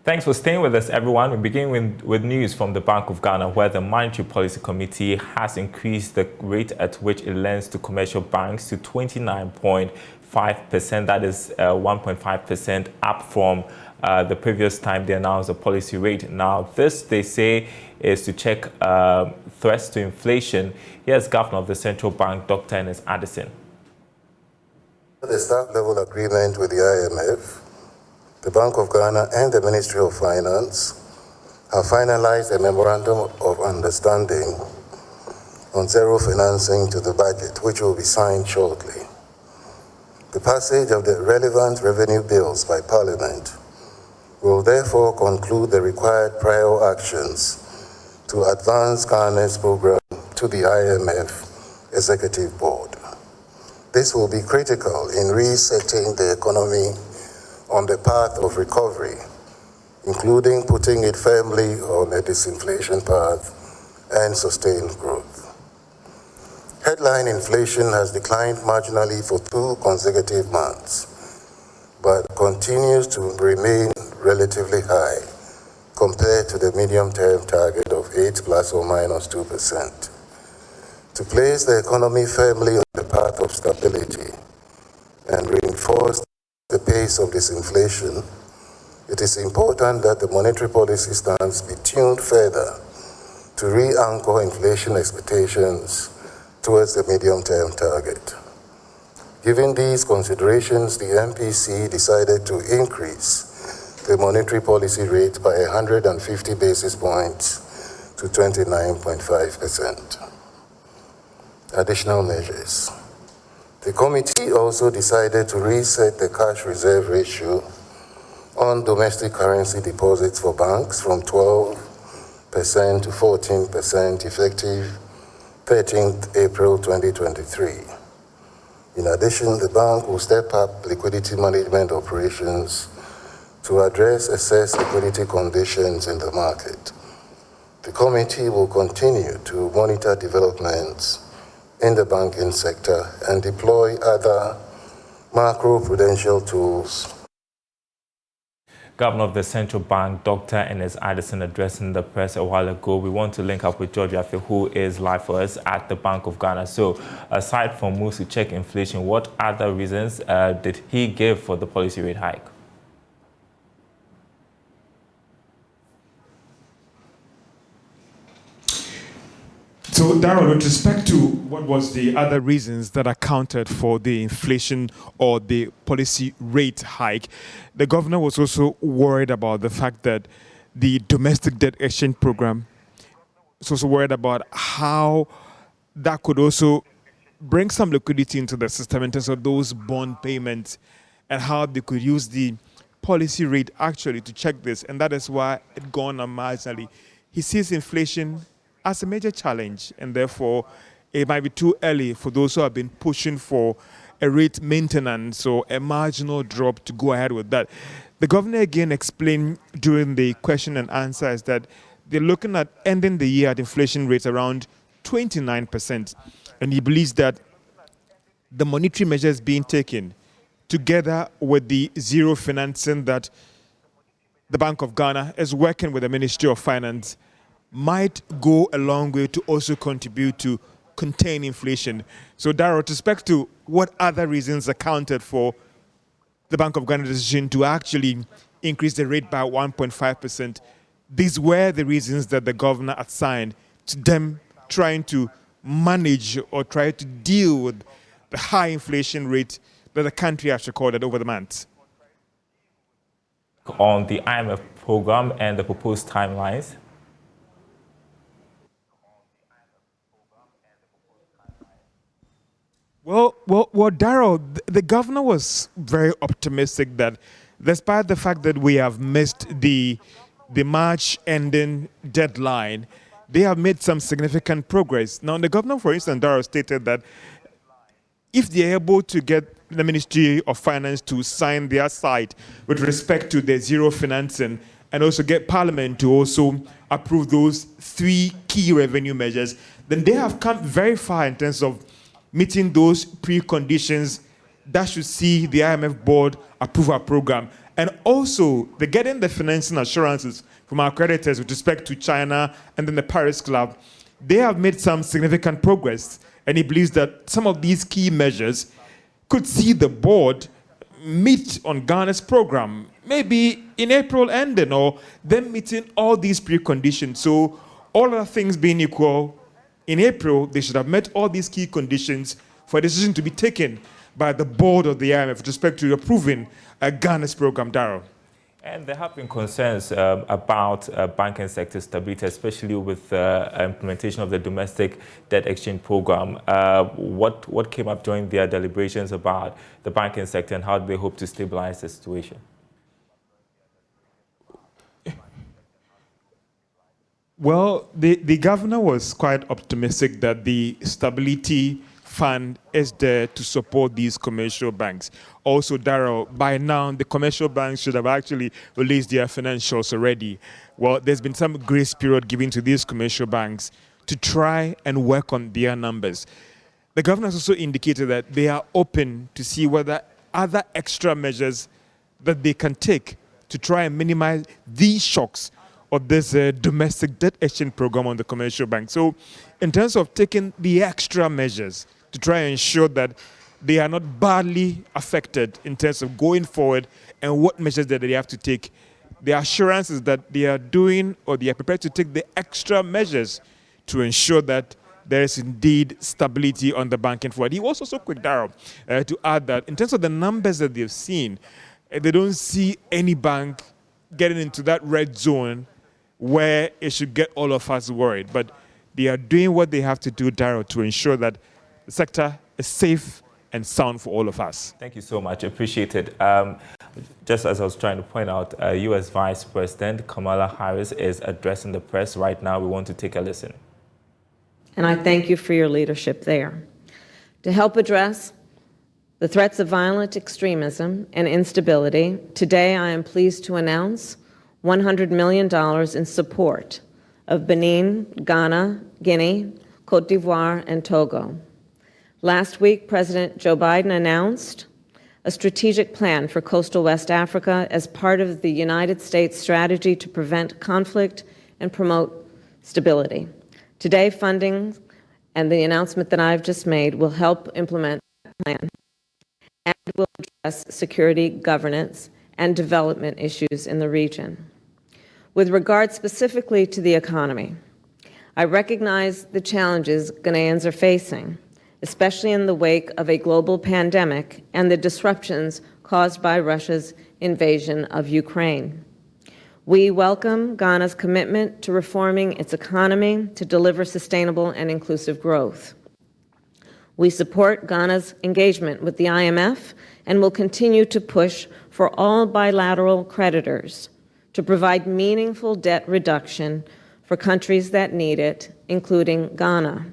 Thanks for staying with us, everyone. We begin with news from the Bank of Ghana, where the Monetary Policy Committee has increased the rate at which it lends to commercial banks to 29.5%. That is 1.5% up from the previous time they announced the policy rate. Now, this, they say, is to check threats to inflation. Here's Governor of the Central Bank, Dr. Ernest Addison. The staff-level agreement with the IMF, the Bank of Ghana and the Ministry of Finance have finalized a memorandum of understanding on zero financing to the budget, which will be signed shortly. The passage of the relevant revenue bills by Parliament will therefore conclude the required prior actions to advance Ghana's program to the IMF Executive Board. This will be critical in resetting the economy on the path of recovery, including putting it firmly on a disinflation path and sustained growth. Headline inflation has declined marginally for 2 consecutive months, but continues to remain relatively high compared to the medium-term target of 8 plus or minus 2%. To place the economy firmly on the path of stability and reinforce the pace of disinflation, it is important that the monetary policy stance be tuned further to re-anchor inflation expectations towards the medium-term target. Given these considerations, the MPC decided to increase the monetary policy rate by 150 basis points to 29.5%. Additional measures. The committee also decided to reset the cash reserve ratio on domestic currency deposits for banks from 12% to 14% effective 13th April 2023. In addition, the bank will step up liquidity management operations to address excess liquidity conditions in the market. The committee will continue to monitor developments in the banking sector and deploy other macro-prudential tools. Governor of the Central Bank, Dr. Ernest Addison, addressing the press a while ago. We want to link up with George Afe, who is live for us at the Bank of Ghana. So, aside from moves to check inflation, what other reasons did he give for the policy rate hike? So, Daryl, with respect to what was the other reasons that accounted for the inflation or the policy rate hike, the governor was also worried about the fact that the domestic debt exchange program is also worried about how that could also bring some liquidity into the system in terms of those bond payments and how they could use the policy rate actually to check this. And that is why it gone up marginally. He sees inflation as a major challenge, and therefore it might be too early for those who have been pushing for a rate maintenance or a marginal drop to go ahead with that. The governor again explained during the question and answer is that they're looking at ending the year at inflation rates around 29%, and he believes that the monetary measures being taken together with the zero financing that the Bank of Ghana is working with the Ministry of Finance might go a long way to also contribute to contain inflation. So, Daryl, with respect to what other reasons accounted for the Bank of Ghana's decision to actually increase the rate by 1.5%, these were the reasons that the governor assigned to them trying to manage or try to deal with the high inflation rate that the country has recorded over the months. On the IMF program and the proposed timelines. Well, Daryl, the governor was very optimistic that despite the fact that we have missed the March ending deadline, they have made some significant progress. Now, the governor, for instance, Daryl, stated that if they're able to get the Ministry of Finance to sign their side with respect to the zero financing and also get Parliament to also approve those 3 key revenue measures, then they have come very far in terms of meeting those preconditions that should see the IMF board approve our program. And And also, they're getting the financing assurances from our creditors with respect to China and then the Paris Club. They have made some significant progress, and he believes that some of these key measures could see the board meet on Ghana's program, maybe in April ending, or them meeting all these preconditions. So all other things being equal, in April, they should have met all these key conditions for a decision to be taken by the board of the IMF with respect to approving Ghana's program, Daryl. And there have been concerns about banking sector stability, especially with implementation of the domestic debt exchange program. What came up during their deliberations about the banking sector, and how do they hope to stabilize the situation? Well, the governor was quite optimistic that the stability fund is there to support these commercial banks. Also, Daryl, by now, the commercial banks should have actually released their financials already. Well, there's been some grace period given to these commercial banks to try and work on their numbers. The governor has also indicated that they are open to see whether other extra measures that they can take to try and minimize these shocks of this domestic debt exchange program on the commercial bank. So in terms of taking the extra measures to try and ensure that they are not badly affected in terms of going forward and what measures that they have to take, the assurance is that they are doing, or they are prepared to take the extra measures to ensure that there is indeed stability on the banking forward. He was also quick, Daryl, to add that in terms of the numbers that they've seen, they don't see any bank getting into that red zone where it should get all of us worried. But they are doing what they have to do, Daryl, to ensure that the sector is safe and sound for all of us. Thank you so much. Appreciate it. Just as I was trying to point out, U.S. Vice President Kamala Harris is addressing the press right now. We want to take a listen. And I thank you for your leadership there. To help address the threats of violent extremism and instability, today I am pleased to announce $100 million in support of Benin, Ghana, Guinea, Cote d'Ivoire, and Togo. Last week, President Joe Biden announced a strategic plan for coastal West Africa as part of the United States strategy to prevent conflict and promote stability. Today, funding and the announcement that I've just made will help implement that plan and will address security, governance, and development issues in the region. With regard specifically to the economy, I recognize the challenges Ghanaians are facing, especially in the wake of a global pandemic and the disruptions caused by Russia's invasion of Ukraine. We welcome Ghana's commitment to reforming its economy to deliver sustainable and inclusive growth. We support Ghana's engagement with the IMF and will continue to push for all bilateral creditors to provide meaningful debt reduction for countries that need it, including Ghana.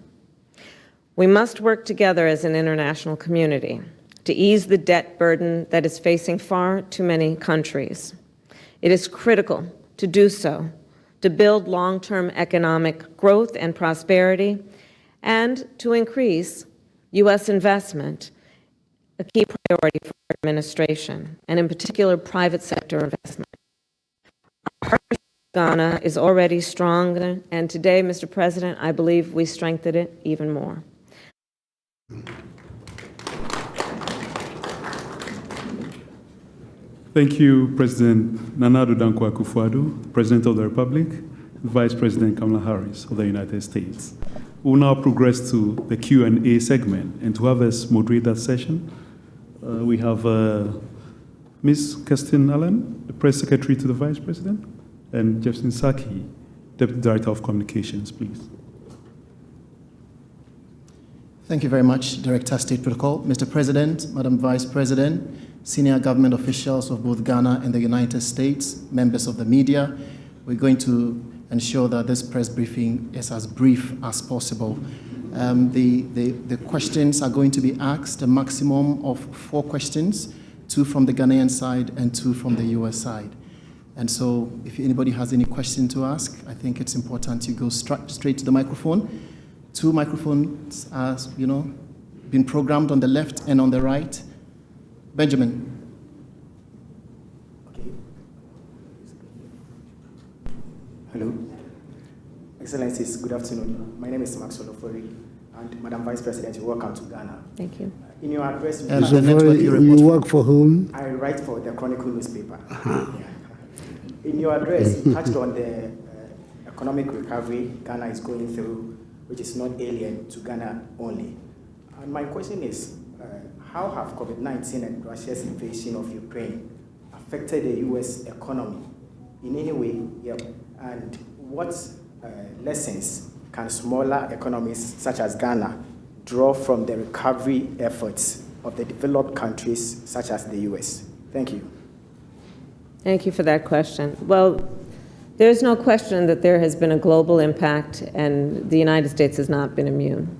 We must work together as an international community to ease the debt burden that is facing far too many countries. It is critical to do so, to build long-term economic growth and prosperity, and to increase U.S. investment, a key priority for our administration, and in particular, private sector investment. Our partnership with Ghana is already strong, and today, Mr. President, I believe we strengthened it even more. Thank you, President Nana Addo Dankwa Akufo-Addo, President of the Republic, Vice President Kamala Harris of the United States. We will now progress to the Q&A segment, and to have us moderate that session, we have Ms. Kirsten Allen, the Press Secretary to the Vice President, and Jefferson Saki, Deputy Director of Communications, please. Thank you very much, Director State Protocol. Mr. President, Madam Vice President, senior government officials of both Ghana and the United States, members of the media, we're going to ensure that this press briefing is as brief as possible. The questions are going to be asked, a maximum of 4 questions, 2 from the Ghanaian side and 2 from the US side. And so if anybody has any question to ask, I think it's important you go straight to the microphone. 2 microphones are, been programmed on the left and on the right. Benjamin. Okay. Hello. Excellencies, good afternoon. My name is Max Olofori, and Madam Vice President, welcome to Ghana. Thank you. In your address, you work for whom? I write for the Chronicle newspaper. Yeah. In your address, you touched on the economic recovery Ghana is going through, which is not alien to Ghana only. And my question is, how have COVID-19 and Russia's invasion of Ukraine affected the U.S. economy in any way? Yep. And what lessons can smaller economies such as Ghana draw from the recovery efforts of the developed countries such as the U.S.? Thank you. Thank you for that question. Well, there's no question that there has been a global impact, and the United States has not been immune.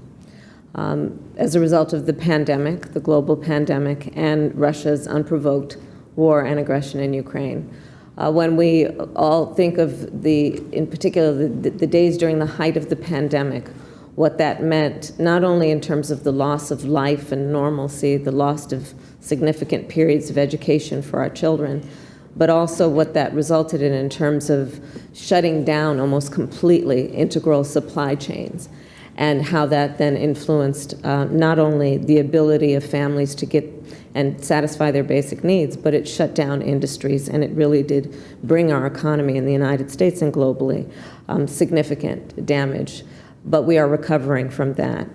As a result of the pandemic, the global pandemic, and Russia's unprovoked war and aggression in Ukraine. When we all think of in particular, the days during the height of the pandemic, what that meant, not only in terms of the loss of life and normalcy, the loss of significant periods of education for our children, but also what that resulted in terms of shutting down almost completely integral supply chains, and how that then influenced not only the ability of families to get and satisfy their basic needs, but it shut down industries, and it really did bring our economy in the United States and globally significant damage. But we are recovering from that.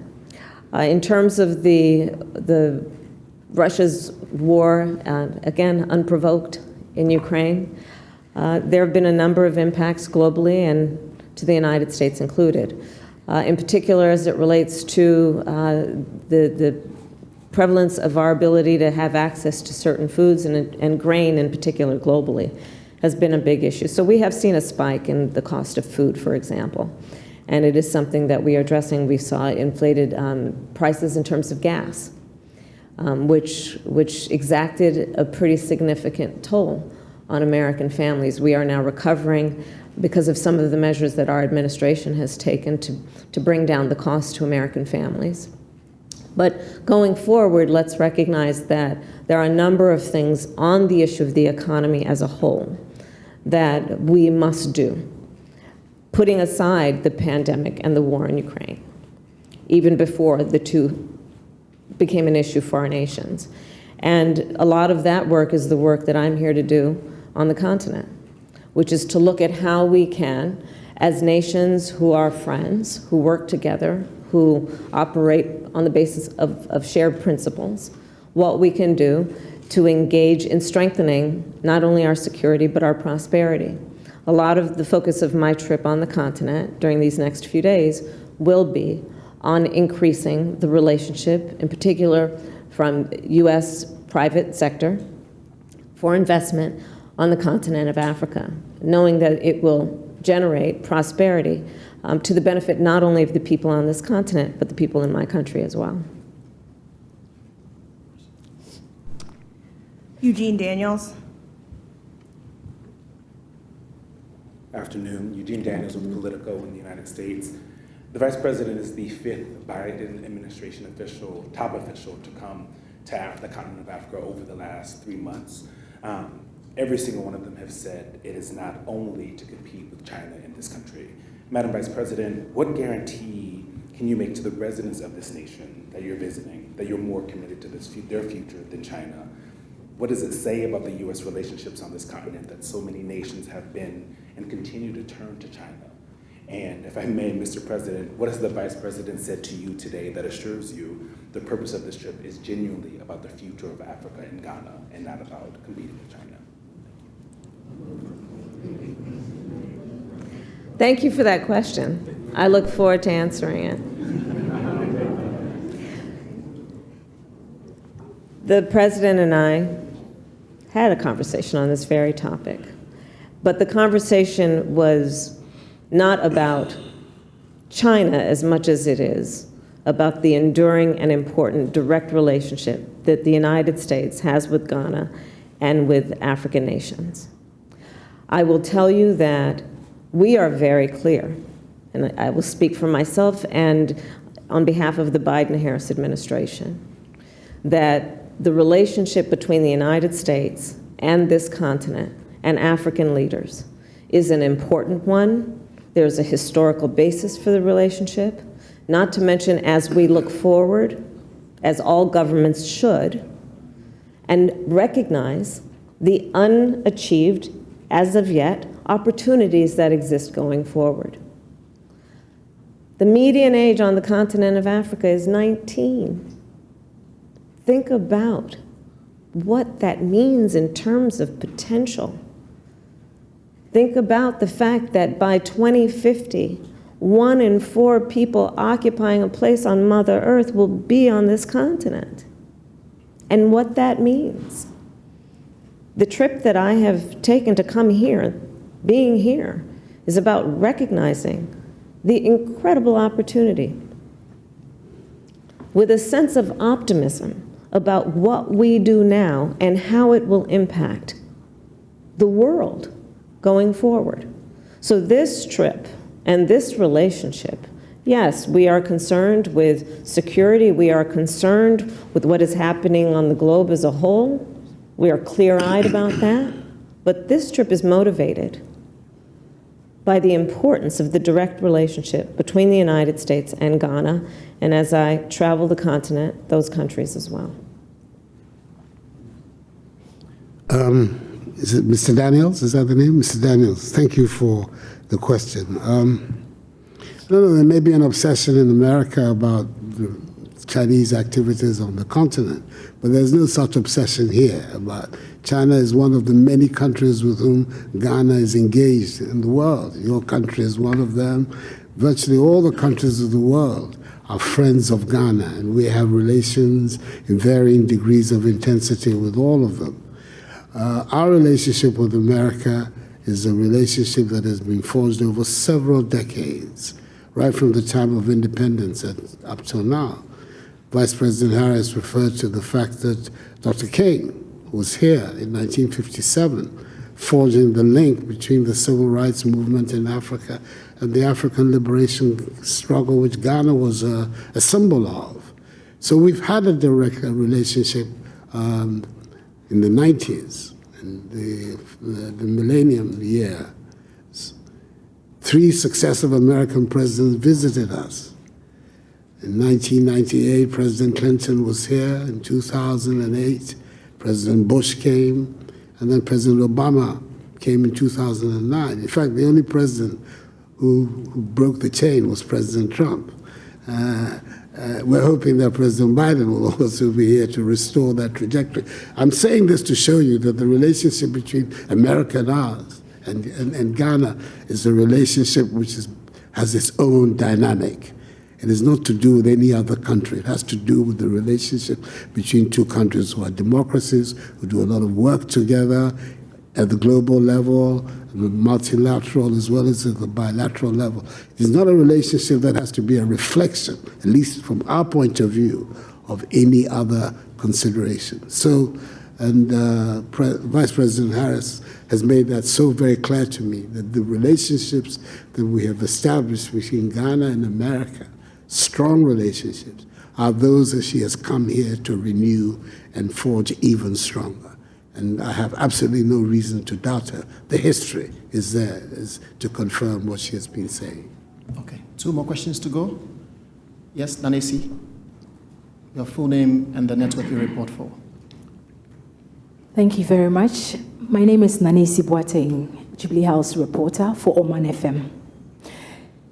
In terms of the Russia's war, again, unprovoked in Ukraine, there have been a number of impacts globally and to the United States included. In particular, as it relates to the prevalence of our ability to have access to certain foods and grain in particular globally has been a big issue. So we have seen a spike in the cost of food, for example, and it is something that we are addressing. We saw inflated prices in terms of gas, which exacted a pretty significant toll on American families. We are now recovering because of some of the measures that our administration has taken to bring down the cost to American families. But going forward, let's recognize that there are a number of things on the issue of the economy as a whole that we must do, putting aside the pandemic and the war in Ukraine, even before the two became an issue for our nations. And a lot of that work is the work that I'm here to do on the continent, which is to look at how we can, as nations who are friends, who work together, who operate on the basis of shared principles, what we can do to engage in strengthening not only our security, but our prosperity. A lot of the focus of my trip on the continent during these next few days will be on increasing the relationship, in particular from U.S. private sector for investment on the continent of Africa, knowing that it will generate prosperity to the benefit not only of the people on this continent, but the people in my country as well. Eugene Daniels. Afternoon, Eugene Daniels with Politico in the United States. The Vice President is the 5th Biden administration official, top official, to come to the continent of Africa over the last 3 months. Every single one of them have said it is not only to compete with China in this country. Madam Vice President, what guarantee can you make to the residents of this nation that you're visiting, that you're more committed to their future than China? What does it say about the U.S. relationships on this continent that so many nations have been and continue to turn to China? And if I may, Mr. President, what has the Vice President said to you today that assures you the purpose of this trip is genuinely about the future of Africa and Ghana and not about competing with China? Thank you for that question. I look forward to answering it. The President and I had a conversation on this very topic, but the conversation was not about China as much as it is about the enduring and important direct relationship that the United States has with Ghana and with African nations. I will tell you that we are very clear, and I will speak for myself and on behalf of the Biden-Harris administration, that the relationship between the United States and this continent and African leaders is an important one. There's a historical basis for the relationship, not to mention as we look forward, as all governments should, and recognize the unachieved, as of yet, opportunities that exist going forward. The median age on the continent of Africa is 19. Think about what that means in terms of potential. Think about the fact that by 2050, 1 in 4 people occupying a place on Mother Earth will be on this continent, and what that means. The trip that I have taken to come here, being here, is about recognizing the incredible opportunity with a sense of optimism about what we do now and how it will impact the world going forward. So this trip and this relationship, yes, we are concerned with security, we are concerned with what is happening on the globe as a whole, we are clear-eyed about that, but this trip is motivated by the importance of the direct relationship between the United States and Ghana, and as I travel the continent, those countries as well. Is it Mr. Daniels? Is that the name? Mr. Daniels, thank you for the question. I don't know, there may be an obsession in America about the Chinese activities on the continent, but there's no such obsession here. About China is one of the many countries with whom Ghana is engaged in the world. Your country is one of them. Virtually all the countries of the world are friends of Ghana, and we have relations in varying degrees of intensity with all of them. Our relationship with America is a relationship that has been forged over several decades, right from the time of independence up till now. Vice President Harris referred to the fact that Dr. King was here in 1957, forging the link between the civil rights movement in Africa and the African liberation struggle, which Ghana was a symbol of. So we've had a direct relationship in the 90s, in the millennium year. 3 successive American presidents visited us. In 1998, President Clinton was here. In 2008, President Bush came, and then President Obama came in 2009. In fact, the only president who broke the chain was President Trump. We're hoping that President Biden will also be here to restore that trajectory. I'm saying this to show you that the relationship between America and ours and Ghana is a relationship which has its own dynamic. It is not to do with any other country. It has to do with the relationship between 2 countries who are democracies, who do a lot of work together at the global level, the multilateral as well as at the bilateral level. It is not a relationship that has to be a reflection, at least from our point of view, of any other consideration. So, and Vice President Harris has made that so very clear to me, that the relationships that we have established between Ghana and America, strong relationships, are those that she has come here to renew and forge even stronger. And I have absolutely no reason to doubt her. The history is there is to confirm what she has been saying. Okay, 2 more questions to go. Yes, Nanesi, your full name and the network you report for. Thank you very much. My name is Nanesi Boateng, Jubilee House reporter for Oman FM.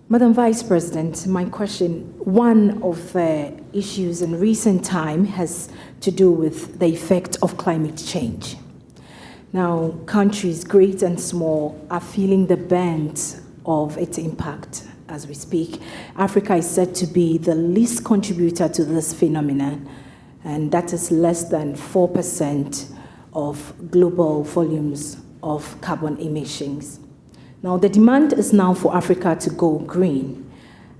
Madam Vice President, my question, one of the issues in recent time has to do with the effect of climate change. Now, countries great and small are feeling the brunt of its impact as we speak. Africa is said to be the least contributor to this phenomenon, and that is less than 4% of global volumes of carbon emissions. Now, the demand is now for Africa to go green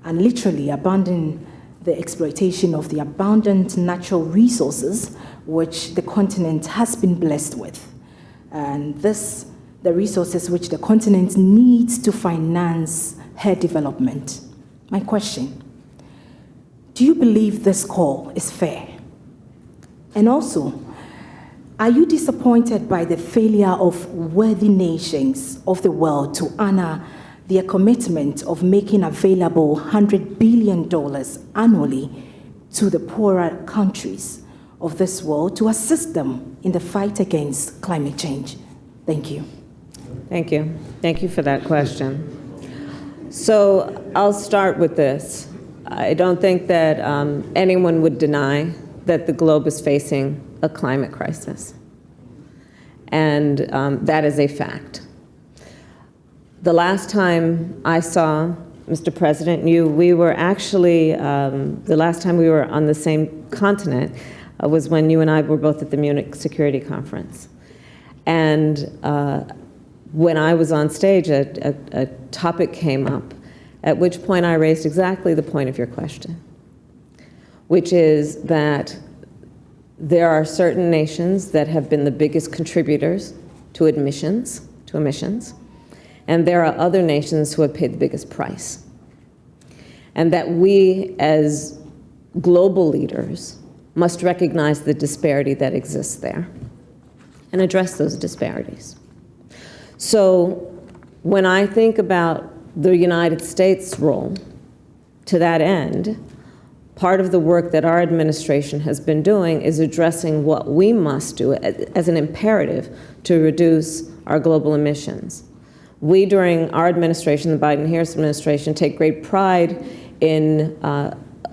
and literally abandon the exploitation of the abundant natural resources which the continent has been blessed with. And the resources which the continent needs to finance her development. My question, do you believe this call is fair? And also, Are you disappointed by the failure of worthy nations of the world to honor their commitment of making available $100 billion annually to the poorer countries of this world to assist them in the fight against climate change? Thank you. Thank you. Thank you for that question. So I'll start with this. I don't think that anyone would deny that the globe is facing a climate crisis. And that is a fact. The last time I saw Mr. President, we were actually, the last time we were on the same continent was when you and I were both at the Munich Security Conference. And when I was on stage, a topic came up, at which point I raised exactly the point of your question, which is that there are certain nations that have been the biggest contributors to emissions, and there are other nations who have paid the biggest price. And that we, as global leaders, must recognize the disparity that exists there and address those disparities. So when I think about the United States' role to that end, part of the work that our administration has been doing is addressing what we must do as an imperative to reduce our global emissions. We, during our administration, the Biden-Harris administration, take great pride in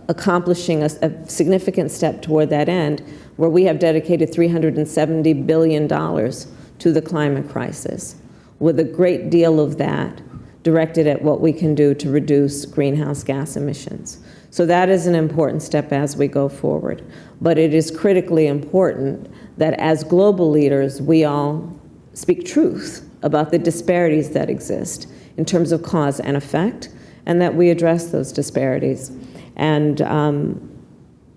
accomplishing a significant step toward that end, where we have dedicated $370 billion to the climate crisis, with a great deal of that directed at what we can do to reduce greenhouse gas emissions. So that is an important step as we go forward. But it is critically important that as global leaders, we all speak truth about the disparities that exist in terms of cause and effect, and that we address those disparities. And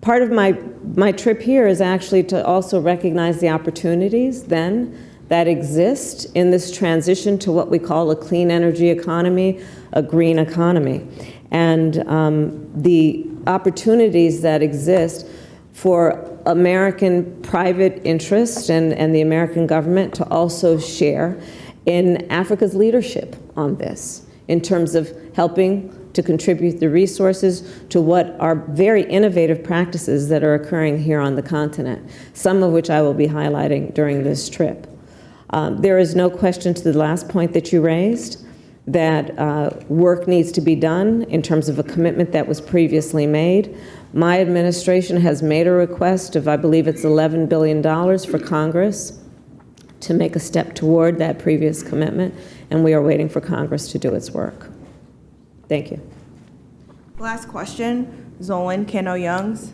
part of my trip here is actually to also recognize the opportunities then that exist in this transition to what we call a clean energy economy, a green economy. And the opportunities that exist for American private interest and the American government to also share in Africa's leadership on this, in terms of helping to contribute the resources to what are very innovative practices that are occurring here on the continent, some of which I will be highlighting during this trip. There is no question to the last point that you raised, that work needs to be done in terms of a commitment that was previously made. My administration has made a request of, I believe it's $11 billion for Congress to make a step toward that previous commitment, and we are waiting for Congress to do its work. Thank you. Last question, Zolan Kano-Youngs.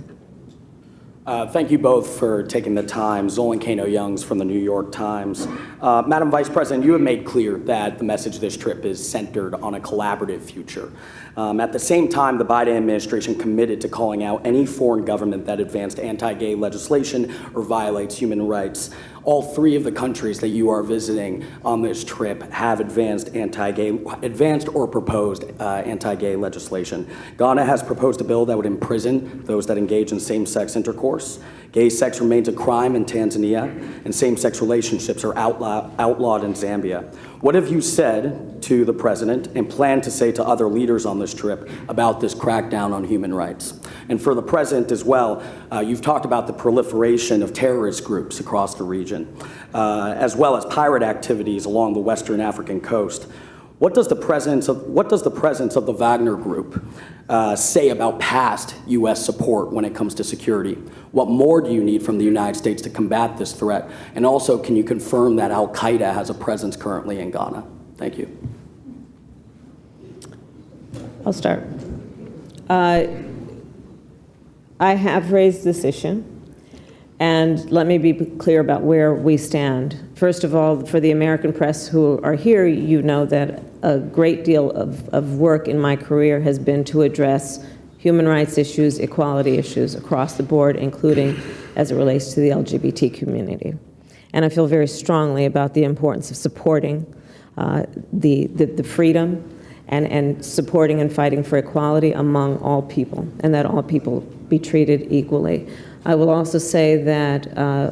Thank you both for taking the time. Zolan Kano-Youngs from the New York Times. Madam Vice President, you have made clear that the message of this trip is centered on a collaborative future. At the same time, the Biden administration committed to calling out any foreign government that advanced anti-gay legislation or violates human rights. All three of the countries that you are visiting on this trip have advanced or proposed anti-gay legislation. Ghana has proposed a bill that would imprison those that engage in same-sex intercourse. Gay sex remains a crime in Tanzania, and same-sex relationships are outlawed in Zambia. What have you said to the president and plan to say to other leaders on this trip about this crackdown on human rights? And for the president as well, you've talked about the proliferation of terrorist groups across the region, as well as pirate activities along the Western African coast. What does the presence of the Wagner Group say about past U.S. support when it comes to security? What more do you need from the United States to combat this threat? And also, can you confirm that Al-Qaeda has a presence currently in Ghana? Thank you. I'll start. I have raised this issue, and let me be clear about where we stand. First of all, for the American press who are here, you know that a great deal of work in my career has been to address human rights issues, equality issues across the board, including as it relates to the LGBT community. And I feel very strongly about the importance of supporting the freedom and supporting and fighting for equality among all people, and that all people be treated equally. I will also say that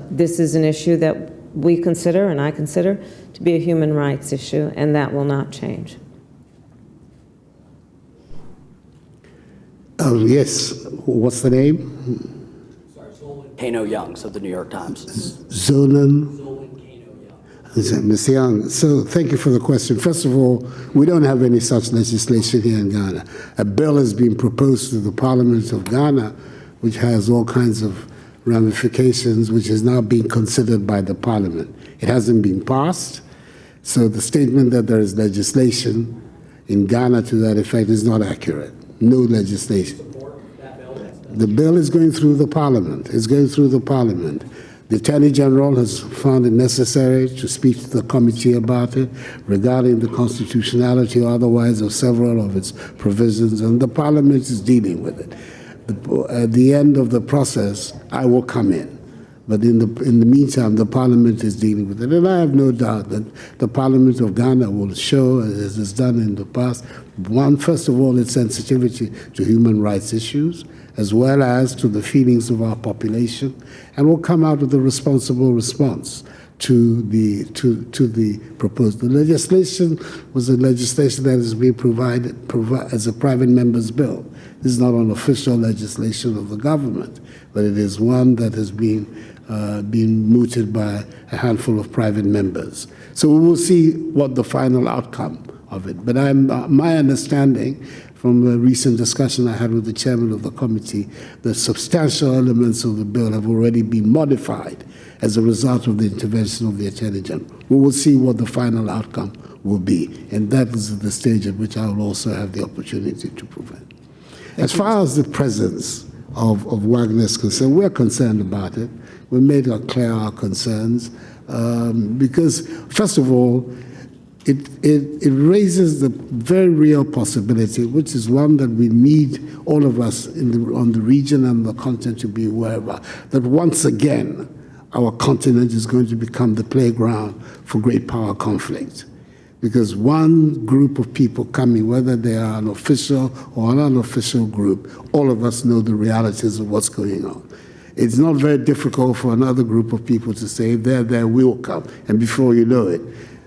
this is an issue that we consider, and I consider, to be a human rights issue, and that will not change. Yes, what's the name? Kano Youngs of the New York Times. Zolan Ms. Young, so thank you for the question. First of all, we don't have any such legislation here in Ghana. A bill has been proposed to the Parliament of Ghana, which has all kinds of ramifications, which is now being considered by the Parliament. It hasn't been passed, so the statement that there is legislation in Ghana to that effect is not accurate. No legislation. The bill is going through the Parliament. It's going through the Parliament. The Attorney General has found it necessary to speak to the committee about it regarding the constitutionality or otherwise of several of its provisions, and the Parliament is dealing with it. At the end of the process, I will come in. But in the meantime, the Parliament is dealing with it. And I have no doubt that the Parliament of Ghana will show, as it's done in the past, first of all, its sensitivity to human rights issues, as well as to the feelings of our population, and will come out with a responsible response to the proposed. The legislation was a legislation that is being provided as a private member's bill. This is not an official legislation of the government, but it is one that has been mooted by a handful of private members. So we will see what the final outcome of it. But my understanding from a recent discussion I had with the chairman of the committee, the substantial elements of the bill have already been modified as a result of the intervention of the Attorney General. We will see what the final outcome will be, and that is the stage at which I will also have the opportunity to prevent. As far as the presence of Wagner is concerned, we're concerned about it. We made clear our concerns because, first of all, it raises the very real possibility, which is one that we need all of us on the region and the continent to be aware about, that once again our continent is going to become the playground for great power conflict. Because one group of people coming, whether they are an official or an unofficial group, all of us know the realities of what's going on. It's not very difficult for another group of people to say, there will come. And before you know it,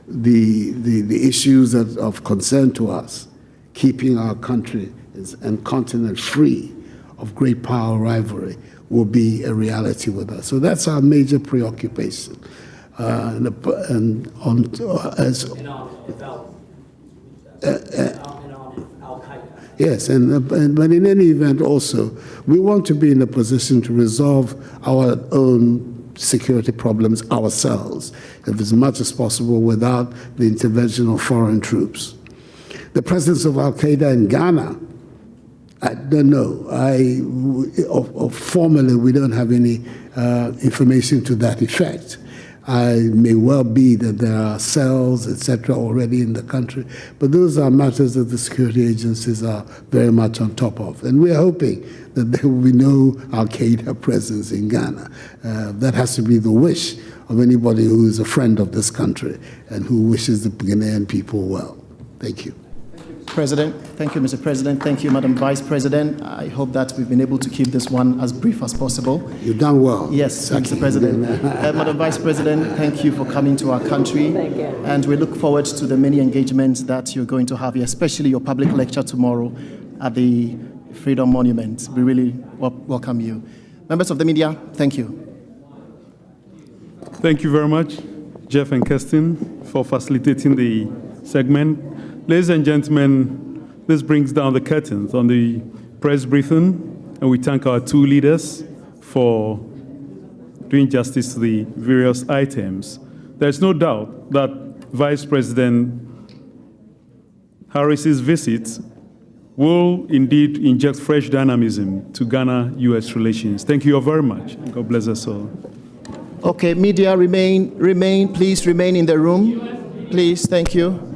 the issues of concern to us, keeping our country and continent free of great power rivalry, will be a reality with us. So that's our major preoccupation. Yes, but in any event also, we want to be in a position to resolve our own security problems ourselves, as much as possible without the intervention of foreign troops. The presence of Al-Qaeda in Ghana, I don't know. Formally, we don't have any information to that effect. It may well be that there are cells, etc., already in the country, but those are matters that the security agencies are very much on top of. And we're hoping that there will be no Al-Qaeda presence in Ghana. That has to be the wish of anybody who is a friend of this country and who wishes the Ghanaian people well. Thank you. President. Thank you, Mr. President. Thank you, Madam Vice President. I hope that we've been able to keep this one as brief as possible. You've done well. Yes, Mr. President. Madam Vice President, thank you for coming to our country. Thank you. And we look forward to the many engagements that you're going to have here, especially your public lecture tomorrow at the Freedom Monument. We really welcome you. Members of the media, thank you. Thank you very much, Jeff and Kirsten, for facilitating the segment. Ladies and gentlemen, this brings down the curtains on the press briefing, and we thank our two leaders for doing justice to the various items. There's no doubt that Vice President Harris's visit will indeed inject fresh dynamism to Ghana-US relations. Thank you all very much. God bless us all. Okay, media, please remain in the room. Please, thank you.